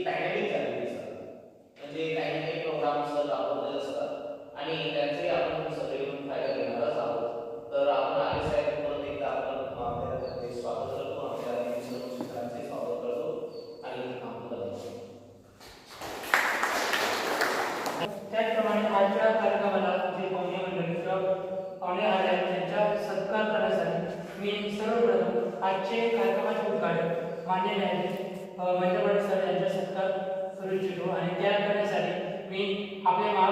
Dynamic झालेली sir, म्हणजे काही ना काही प्रोग्राम सर राबवलेले असतात आणि त्याचे आपण सगळेजण फायदा घेणारच आहोत. तर आपण आले साहेब परत एकदा आपण आपल्याकडे स्वागत करतो, आपल्या सर्व शिक्षकांचे स्वागत करतो आणि थांबतो धन्यवाद. त्याचप्रमाणे आजच्या कार्यक्रमाला जे पाहुणे मंडळी पाहुणे आले आहेत त्यांचा सत्कार करण्यासाठी मी सर्वप्रथम आजचे कार्यक्रमाचे उद्घाटक मान्य न्यायाधीश महेंद्र सर यांचा सत्कार करू इच्छितो आणि त्या करण्यासाठी मी आपल्या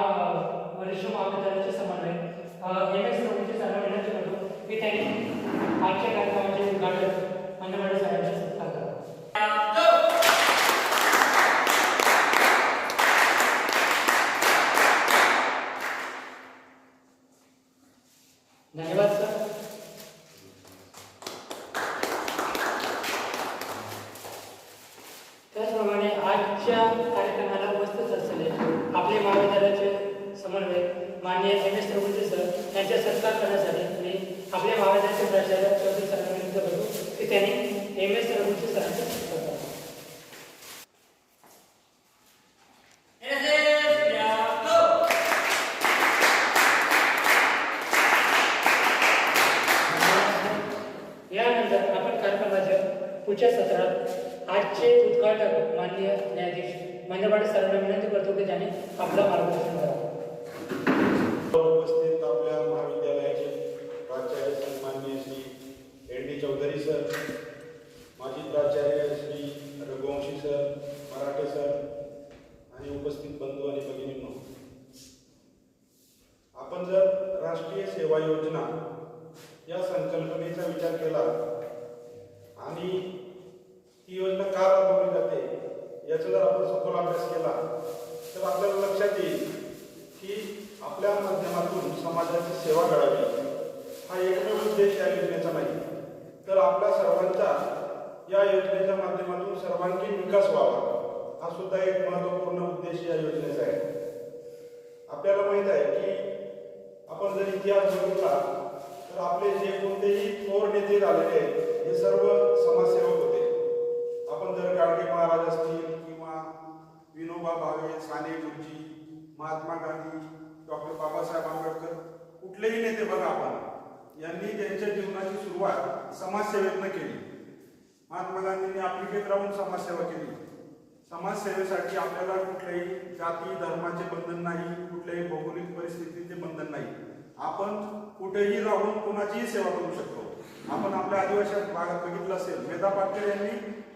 वरिष्ठ महाविद्यालयाचे समन्वय एम एस रघुजी सरांना विनंती करतो की त्यांनी आजच्या कार्यक्रमाचे उद्घाटक महेंद्र सर यांचा सत्कार करावा. धन्यवाद सर. त्याचप्रमाणे आजच्या कार्यक्रमाला उपस्थित असलेले आपले महाविद्यालयाचे समन्वय माननीय एम एस रघुजी सर यांचा सत्कार करण्यासाठी मी आपल्या महाविद्यालयाचे प्राचार्य चौधरी सरांना विनंती करतो की त्यांनी एम एस रघुजी सरांचा सत्कार करावा. यानंतर आपण कार्यक्रमाच्या पुढच्या सत्रात आजचे उद्घाटक माननीय न्यायाधीश महेंद्र सरांना विनंती करतो की त्यांनी आपलं मार्गदर्शन करावं. उपस्थित आपल्या महाविद्यालयाचे प्राचार्य सन्माननीय Shri N D Chaudhari sir, माजी प्राचार्य श्री रघुवंशी सर, मराठे सर आणि उपस्थित बंधू आणि भगिनींनो, आपण जर राष्ट्रीय सेवा योजना या संकल्पनेचा विचार केला आणि ती योजना का राबवली जाते याचा जर आपण सखोल अभ्यास केला तर आपल्याला लक्षात येईल की आपल्या माध्यमातून समाजाची सेवा करावी हा एकमेव उद्देश या योजनेचा नाही, तर आपल्या सर्वांचा या योजनेच्या माध्यमातून सर्वांगीण विकास व्हावा हा सुद्धा एक महत्त्वपूर्ण उद्देश या योजनेचा आहे. आपल्याला माहीत आहे की आपण जर इतिहास बघितला तर आपले जे कोणतेही थोर नेते झालेले आहेत हे सर्व समाजसेवक होते. आपण जर गाडगे महाराज असतील किंवा विनोबा भावे, साने गुरुजी, महात्मा गांधी, डॉक्टर बाबासाहेब आंबेडकर, कुठलेही नेते बघा आपण यांनी त्यांच्या जीवनाची सुरुवात समाजसेवेतनं केली. महात्मा गांधींनी आफ्रिकेत राहून समाजसेवा केली. समाजसेवेसाठी आपल्याला कुठल्याही जाती धर्माचे बंधन नाही, कुठल्याही भौगोलिक परिस्थितीचे बंधन नाही. आपण कुठेही राहून कोणाचीही सेवा करू शकतो. आपण आपल्या आदिवासी भागात बघितलं असेल, मेधा पाटकर यांनी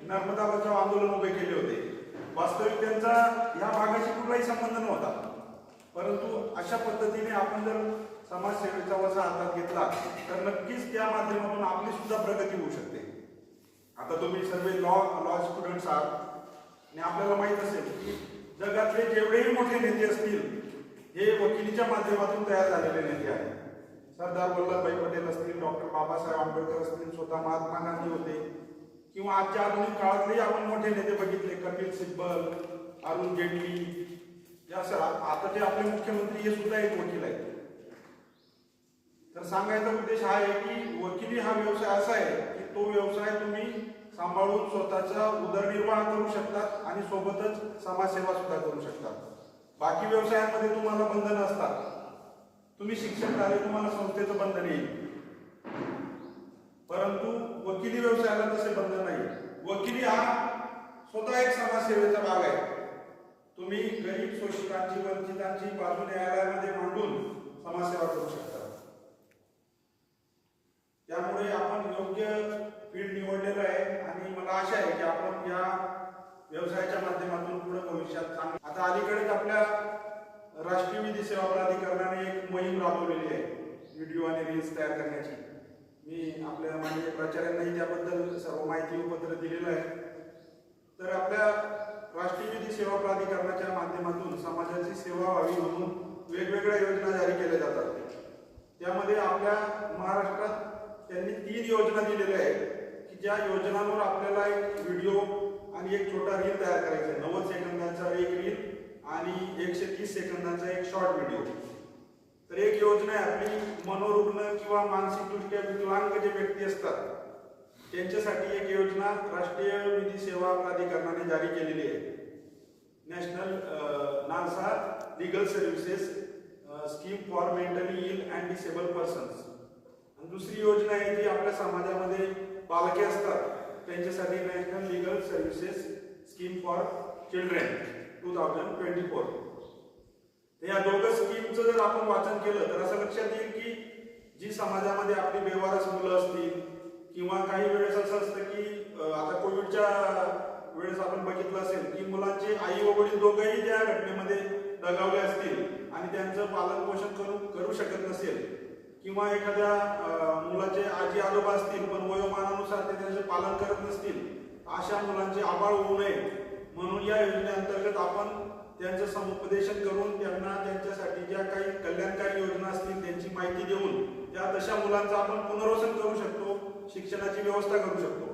नर्मदा बचाव आंदोलन उभे केले होते. वास्तविक त्यांचा या भागाशी कुठलाही संबंध नव्हता, परंतु अशा पद्धतीने आपण जर समाजसेवेचा वसा हातात घेतला तर नक्कीच त्या माध्यमातून आपली सुद्धा प्रगती होऊ शकते. आता तुम्ही सर्व लॉ स्टुडंट्स आहात आणि आपल्याला माहित असेल की जगातले जेवढेही मोठे नेते असतील हे वकिलीच्या माध्यमातून तयार झालेले नेते आहेत. सरदार वल्लभभाई पटेल असतील, डॉक्टर बाबासाहेब आंबेडकर असतील, स्वतः महात्मा गांधी होते, किंवा आजच्या आधुनिक काळातलेही आपण मोठे नेते बघितले, कपिल सिब्बल, अरुण जेटली, या आता जे आपले मुख्यमंत्री हे सुद्धा एक वकील आहेत. तर सांगायचा उद्देश हा आहे की वकिली हा व्यवसाय असा आहे की तो व्यवसाय तुम्ही सांभाळून स्वतःचा उदरनिर्वाह करू शकतात आणि सोबतच समाजसेवा सुद्धा करू शकतात. बाकी व्यवसायांमध्ये तुम्हाला बंधन असतात. तुम्ही शिक्षक झाले, तुम्हाला संस्थेचं बंधन येईल, परंतु वकिली व्यवसायाला तसे बंधन नाही. वकिली हा स्वतः एक समाजसेवेचा भाग आहे. तुम्ही गरीब, शोषितांची, वंचितांची बाजू न्यायालयामध्ये मांडून समाजसेवा करू शकता. त्यामुळे आपण योग्य फील्ड निवडलेलं आहे आणि मला आशा आहे की आपण या व्यवसायाच्या माध्यमातून पुढे भविष्यात चांगलं. आता अलीकडेच आपल्या राष्ट्रीय विधी सेवा प्राधिकरणाने एक मोहीम राबवलेली आहे व्हिडिओ आणि रील्स तयार करण्याची. मी आपल्या माननीय प्राचार्यांनाही त्याबद्दल सर्व माहिती पत्र दिलेलं आहे. तर आपल्या राष्ट्रीय विधी सेवा प्राधिकरणाच्या माध्यमातून समाजाची सेवा व्हावी म्हणून वेगवेगळ्या योजना जारी केल्या जातात. त्यामध्ये आपल्या महाराष्ट्रात त्यांनी 3 योजना दिलेल्या आहेत की ज्या योजनांवर आपल्याला एक व्हिडिओ आणि एक छोटा रील तयार करायचा आहे. 90 सेकंदाचा एक रील आणि 130 सेकंदाचा एक शॉर्ट व्हिडिओ. तर एक योजना आहे आपली मनोरुग्ण किंवा मानसिकदृष्ट्या विकलांग जे व्यक्ती असतात त्यांच्यासाठी एक योजना राष्ट्रीय विधी सेवा प्राधिकरणाने जारी केलेली आहे. National NALSA legal services scheme for mentally ill and disable persons. आणि दुसरी योजना आहे जी आपल्या समाजामध्ये बालके असतात त्यांच्यासाठी national legal services scheme for children 2024. या दोघं स्कीमचं जर आपण वाचन केलं तर असं लक्षात येईल की जी समाजामध्ये आपली बेवारस मुलं असतील किंवा काही वेळेस असं असतं की आता कोविडच्या वेळेस आपण बघितलं असेल की मुलांचे आई व वडील दोघंही त्या घटनेमध्ये दगावले असतील आणि त्यांचं पालन पोषण करू शकत नसेल किंवा एखाद्या मुलाचे आजी आजोबा असतील पण वयोमानानुसार ते त्यांचे पालन करत नसतील, अशा मुलांचे आबाळ होऊ नये म्हणून या योजनेअंतर्गत आपण त्यांचं समुपदेशन करून त्यांना त्यांच्यासाठी ज्या काही कल्याणकारी योजना असतील त्यांची माहिती देऊन त्या तशा मुलांचं आपण पुनर्वसन करू शकतो, शिक्षणाची व्यवस्था करू शकतो.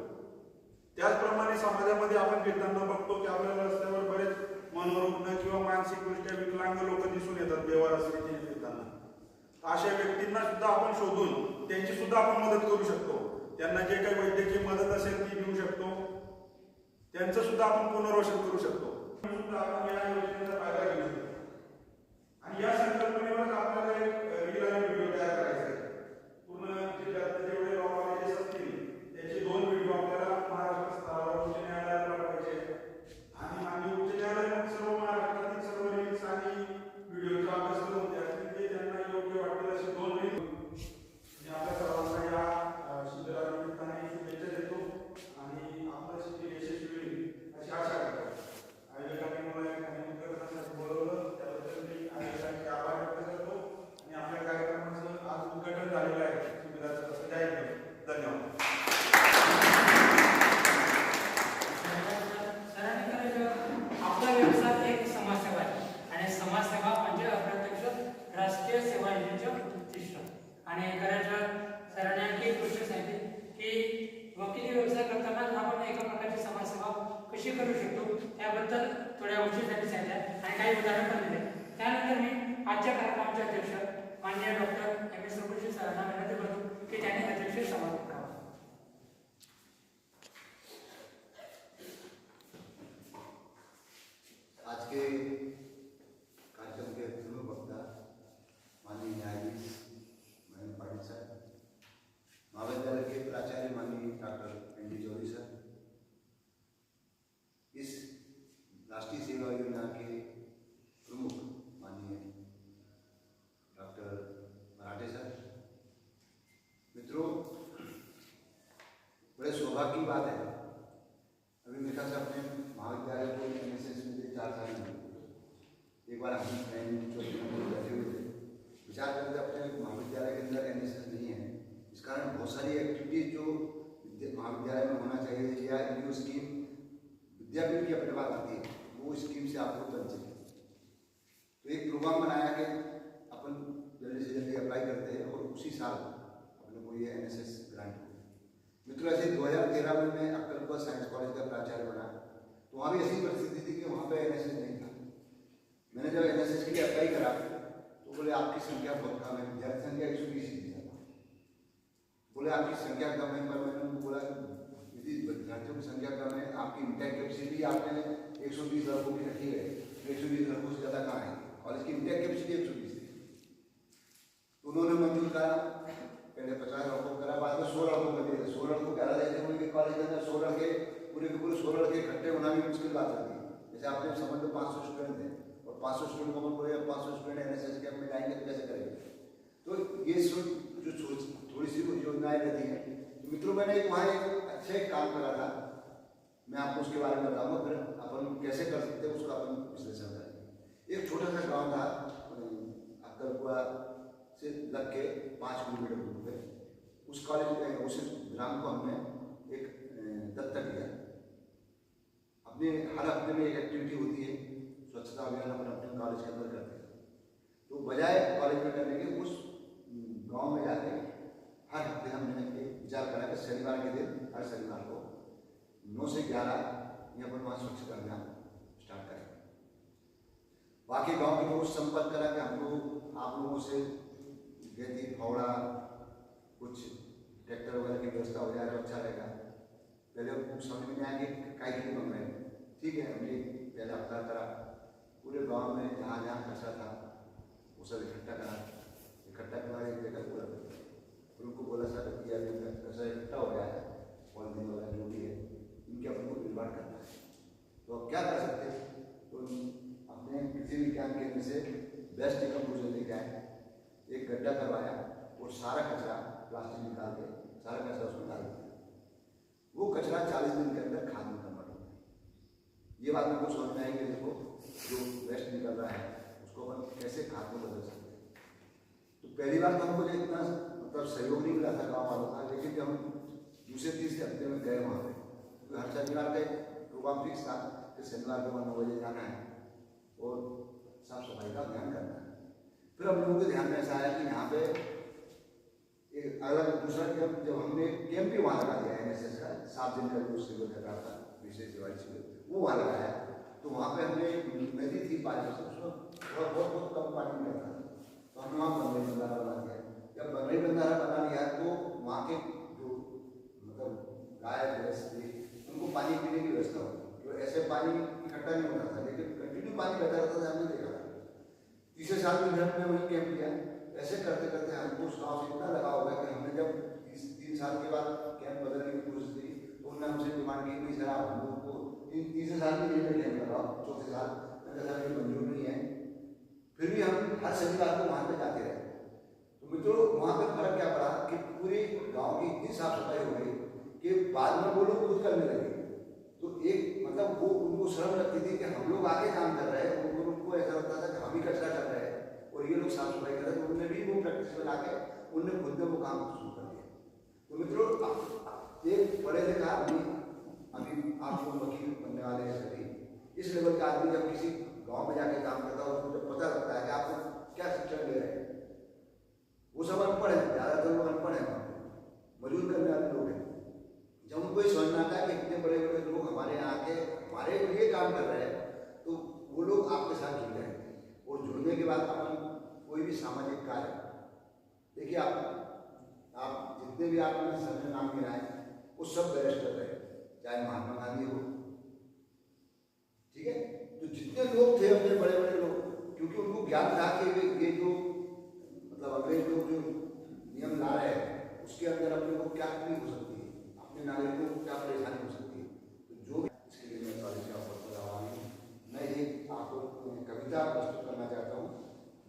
त्याचप्रमाणे समाजामध्ये आपण फिरताना बघतो की आपल्याला रस्त्यावर बरेच मनोरुग्ण किंवा मानसिकदृष्ट्या विकलांग लोक दिसून येतात बेवारस रीतीने फिरताना. अशा व्यक्तींना सुद्धा आपण शोधून त्यांची सुद्धा आपण मदत करू शकतो. त्यांना जे काही वैद्यकीय मदत असेल ती देऊ शकतो, त्यांचं सुद्धा आपण पुनर्वसन करू शकतो. सुद्धा आपण या योजनेचा फायदा घेऊ शकतो. आणि या संकल्पनेवर आपल्याला एक रील आणि व्हिडिओ तयार करायचा आहे. पूर्ण जिल्ह्यात जेवढे लॉ कॉलेजेस असतील त्याचे 2 व्हिडिओ आपल्याला महाराष्ट्र स्तरावर उच्च न्यायालयाला पाठवायचे आणि माननीय उच्च न्यायालयात सर्व महाराष्ट्रातील सर्व रील्स आणि व्हिडिओचा अभ्यास करून त्यातील त्यांना योग्य वाटेल असे 2 रील मी आपल्या सर्वांना या शिबिरानिमित्ताने शुभेच्छा देतो आणि आपलं शिबिर यशस्वी होईल अशी आशा करतो. आयोजकांनी मला या कार्यक्रमासाठी बोलवलं त्याबद्दल मी आयोजकांचे आभार व्यक्त करतो आणि आपल्या कार्यक्रमाचं आज उद्घाटन झालेलं आहे शिबिराचं असं जाहीर करतो. धन्यवाद. आपला व्यवसाय एक समाजसेवा आहे आणि समाजसेवा म्हणजे अप्रत्यक्ष राष्ट्रीय सेवा योजनेचे उद्दिष्ट. आणि करायचं सरांनी आणखी एक गोष्ट सांगितली की वकिली व्यवसाय करताना आपण एका प्रकारची समाजसेवा कशी करू शकतो त्याबद्दल थोड्या गोष्टी त्यांनी सांगितल्या आणि काही उदाहरण पण दिले. त्यानंतर मी आजच्या कार्यक्रमाचे अध्यक्ष माननीय डॉक्टर M.S. सुब्रमण्यम सरांना विनंती करतो की त्यांनी अध्यक्ष समारोप करावा. आज के कार्यक्रम के प्रमुख वक्ता माननीय न्यायाधीश महेंद्र पाटिल सर, महाविद्यालय के प्राचार्य माननीय डॉक्टर N.D. जोरी सर, इस राष्ट्रीय सेवा योजना के प्रमुख माननीय डॉक्टर मराठे सर, मित्रों, बड़े सौभाग्य की बात है अभी मेरे ख्याल से अपने महाविद्यालय को NSS में 4 साल में एक बार हम बैठे हुए थे, विचार करते अपने महाविद्यालय के अंदर NSS नहीं है, इस कारण बहुत सारी एक्टिविटीज जो महाविद्यालय में होना चाहिए या जो स्कीम विद्यापीठ की अपने बात आती है वो स्कीम से आपको वंचित है. तो एक प्रोग्राम बनाया कि अपन जल्दी से जल्दी अप्लाई करते हैं और उसी साल अपने को ये NSS ग्रांट हो. मित्रों, ऐसे 2013 में मैं अक्कलपुर साइंस कॉलेज का प्राचार्य बना तो वहाँ भी ऐसी परिस्थिति थी कि वहाँ पे NSS नहीं था. मैंने जब NSS के लिए अप्लाई करा तो बोले आपकी संख्या बहुत कम है, विद्यार्थी संख्या 120 थी. बोले आपकी संख्या कम है, पर मैंने उनको बोला यदि विद्यार्थियों की संख्या कम है, आपकी इंटेक कैपेसिटी आपने 120 लड़कों की रखी है, 120 लड़कों से ज़्यादा कहाँ है, और इसकी इंटेक कैपेसिटी 120 थी. तो उन्होंने मंजूर करा, पहले 50 लड़कों करा, बाद में 100 लड़कों कर दिया. 100 लड़कों करा जैसे उनके कॉलेज के अंदर 100 लड़के पूरे के पूरे 100 लड़के इकट्ठे होना भी मुश्किल बात होती है. जैसे आपने समझ लो 500 स्टूडेंट थे और 500 स्टूडेंट को बोले 500 स्टूडेंट NSS कैंप में जाएंगे तो कैसे करेंगे. तो ये जो थोड़ी सी योजनाएं रहती हैं. तो मित्रों, मैंने वहाँ एक अच्छा एक काम करा था, मैं आपको उसके बारे में बताऊँगा, फिर अपन कैसे कर सकते हैं उसका अपन विश्लेषण करेंगे. एक छोटा सा गाँव था अक्कलपुरा से लग के 5 किलोमीटर दूर पे, उस कॉलेज उस ग्राम को हमने एक दत्तक लिया. अपने हर हफ्ते में एक एक्टिविटी होती है, स्वच्छता अभियान अपन अपने कॉलेज के अंदर करते हैं. तो बजाय कॉलेज में करने के उस गांव में जाके हर हफ्ते हमने एक विचार करा कि शनिवार के दिन हर शनिवार को 9 से 11 ये अपन वहाँ स्वच्छता अभियान स्टार्ट करेंगे. बाकी गांव के लोगों से संपर्क करा कि हम लोग आप लोगों से खेती फावड़ा कुछ ट्रैक्टर वगैरह की व्यवस्था हो जाए तो अच्छा रहेगा. पहले समझ में नहीं आया कि काय के लिए बन रहे हैं. ठीक है, हमने पहले हफ्ता करा, पूरे गांव में जहाँ जहाँ कचरा था वो सब इकट्ठा करा, इकट्ठा करवा एक जगह पूरा कर दिया। फिर उनको बोला सर कि अभी कचरा इकट्ठा हो गया है, पॉलिथीन वगैरह जो भी है इनके अपन को निर्माण करना है, तो अब क्या कर सकते हैं? तो अपने कृषि विज्ञान केंद्र से बेस्ट डिकम्पोजर लेके आए, एक गड्ढा करवाया और सारा कचरा प्लास्टिक निकाल के सारा कचरा उसमें डाल दिया। वो कचरा 40 दिन के अंदर खाद में कन्वर्ट हो गया। ये बात हमको समझ में आई कि देखो जो वेस्ट निकल रहा है उसको अपन कैसे खाद में बदल सकते हैं। तो पहली बार तो हमको इतना मतलब सहयोग नहीं मिला था गाँव वालों का, लेकिन जब हम दूसरे तीसरे हफ्ते में गए वहाँ पे, तो हर शनिवार का प्रोग्राम फिक्स था कि शनिवार को 9 बजे जाना है और साफ सफाई का ध्यान करना है। फिर हम लोगों के ध्यान में ऐसा आया कि यहाँ पे एक अलग दूसरा कैंप, जब हमने कैंप भी वहाँ लगा दिया NSS का 7 दिन का जो शिविर लगा था, विशेष सेवाई शिविर, वो वहाँ लगाया। तो वहाँ पे हमने नदी थी पानी से, उसमें थोड़ा बहुत कम पानी मिला था, तो हमने वहाँ बनई बंधारा बना दिया। जब बनई बंधारा बना लिया तो वहाँ के जो मतलब गाय भैंस थी उनको पानी पीने की व्यवस्था होती, तो ऐसे पानी इकट्ठा नहीं होता था, लेकिन कंटिन्यू पानी बहता रहता था, हमने देखा। तीसरे साल में हमने वही कैंप लिया। ऐसे करते करते हमको उस गाँव से इतना लगाव हो गया कि हमने जब 3 साल के बाद कैंप बदलने की कोशिश की तो उन्होंने हमसे डिमांड की कि सर आप हम लोग को तीसरे साल में यही कैंप लगाओ, चौथे साल मैंने कहा ये मंजूर नहीं है। फिर भी हम हर शनिवार को वहाँ पे जाते रहे। तो मित्रों वहाँ पे फर्क क्या पड़ा कि पूरे गाँव की इतनी साफ सफाई हो गई कि बाद में वो लोग खुद करने लगे। तो एक मतलब वो उनको शर्म लगती थी कि हम लोग आगे काम कर रहे हैं, उनको ऐसा लगता था कि हम ही कचरा कर रहे हैं और ये लोग साफ सफाई कर रहे हैं। तो उन्होंने भी वो प्रैक्टिस बना के उनने खुद में वो काम शुरू कर दिया। तो मित्रों एक पढ़े लिखा आदमी, अभी आप लोग वकील बनने वाले हैं सभी, इस लेवल का आदमी जब किसी गाँव में जाके काम करता है उसको जब पता लगता है कि आपको क्या शिक्षण दे रहे हैं, वो सब अनपढ़ है, ज़्यादातर लोग अनपढ़ हैं, मजदूर करने वाले लोग हैं। जब उनको ये समझ में आता है कि इतने बड़े बड़े लोग हमारे यहाँ के हमारे लिए काम कर रहे हैं, तो वो लोग आपके साथ जुड़ जाएंगे। और जुड़ने के बाद अपन कोई भी सामाजिक कार्य, देखिए आप जितने भी आपने समय नाम गिनाए वो सब बैरिस्टर रहे, चाहे महात्मा गांधी हो, ठीक है। तो जितने लोग थे अपने बड़े बड़े लोग, क्योंकि उनको ज्ञान था कि ये जो मतलब अंग्रेज लोग जो नियम ला रहे हैं उसके अंदर अपने को क्या तकलीफ हो सकती है, अपने नागरिकों को क्या परेशानी हो सकती है। तो जो इसके लिए मैं कॉलेज का बहुत आभारी हूँ। मैं एक आपको कविता प्रस्तुत करना चाहता हूँ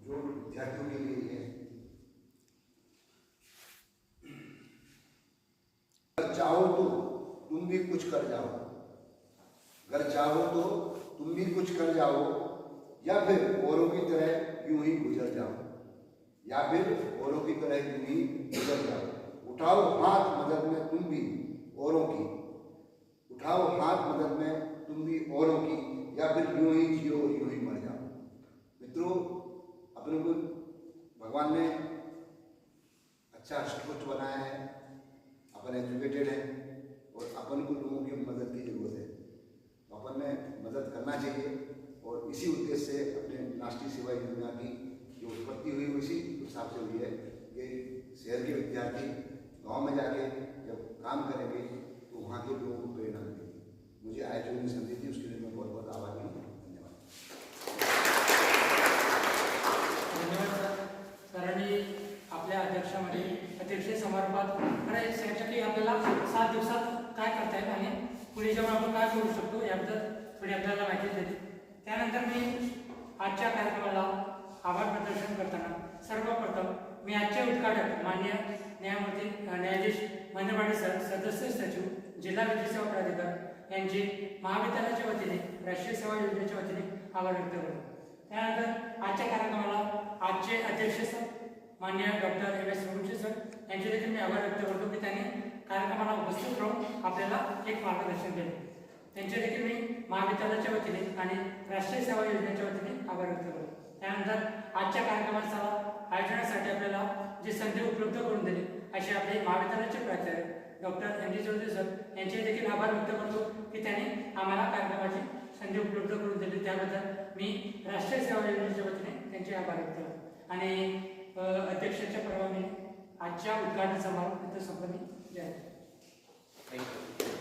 जो विद्यार्थियों के लिए है। अगर चाहो तो तुम भी कुछ कर जाओ, अगर चाहो तो तुम भी कुछ कर जाओ, या फिर औरों की तरह यूं ही गुजर जाओ, या फिर औरों की तरह यूं ही गुजर जाओ। उठाओ हाथ मदद में तुम भी औरों की, उठाओ हाथ मदद में तुम भी औरों की, या फिर यूं ही जियो और यूं ही मर जाओ। मित्रों अपने को भगवान ने अच्छा अष्टपुष्ट बनाया है, अपन एजुकेटेड है और अपन को लोगों की मदद की जरूरत है, तो अपन में मदद करना चाहिए। और इसी उद्देश्य से अपने राष्ट्रीय सेवा योजना की जो उत्पत्ति हुई इसी हिसाब से हुई है कि शहर के विद्यार्थी गांव में जाके जब काम करेंगे तो वहाँ के लोगों को प्रेरणा मिलेगी। मुझे आयोजन ने संदेश दी, उसके लिए मैं बहुत बहुत आभारी हूँ। धन्यवाद। धन्यवाद सरांनी आपल्या अध्यक्षामध्ये अध्यक्षीय समारंभात याच्यासाठी आपल्याला 7 दिवसात काय करता येईल आणि पुढे जेव्हा आपण काय करू शकतो याबद्दल थोडी आपल्याला माहिती दिली। त्यानंतर मी आजच्या कार्यक्रमाला आभार प्रदर्शन करताना सर्वप्रथम मी आजचे उद्घाटक माननीय न्यायाधीश मंदपाटी सर, सदस्य सचिव, जिल्हा विद्युत सेवा प्राधिकार यांचे महाविद्यालयाच्या वतीने राष्ट्रीय सेवा योजनेच्या वतीने आभार व्यक्त करतो। त्यानंतर आजच्या कार्यक्रमाला आजचे अध्यक्ष माननीय डॉक्टर MS रुची सर यांचे देखील मी आभार व्यक्त करतो की त्यांनी कार्यक्रमाला उपस्थित राहून आपल्याला एक मार्गदर्शन केले। त्यांचे देखील मी महाविद्यालयाच्या वतीने आणि राष्ट्रीय सेवा योजनेच्या वतीने आभार व्यक्त करतो। त्यानंतर आजच्या कार्यक्रमाचा आयोजनासाठी आपल्याला जी संधी उपलब्ध करून दिली असे आपले महाविद्यालयाचे प्राचार्य डॉक्टर ND चौधरी सर यांचे देखील आभार व्यक्त करतो की त्यांनी आम्हाला कार्यक्रमाची संधी उपलब्ध करून दिली, त्याबद्दल मी राष्ट्रीय सेवा योजनेच्या वतीने त्यांचे आभार व्यक्त करतो। आणि अध्यक्षाच्या परवानगीने आजच्या उद्घाटन समारोह इथं संपन्न झाला। थँक्यू।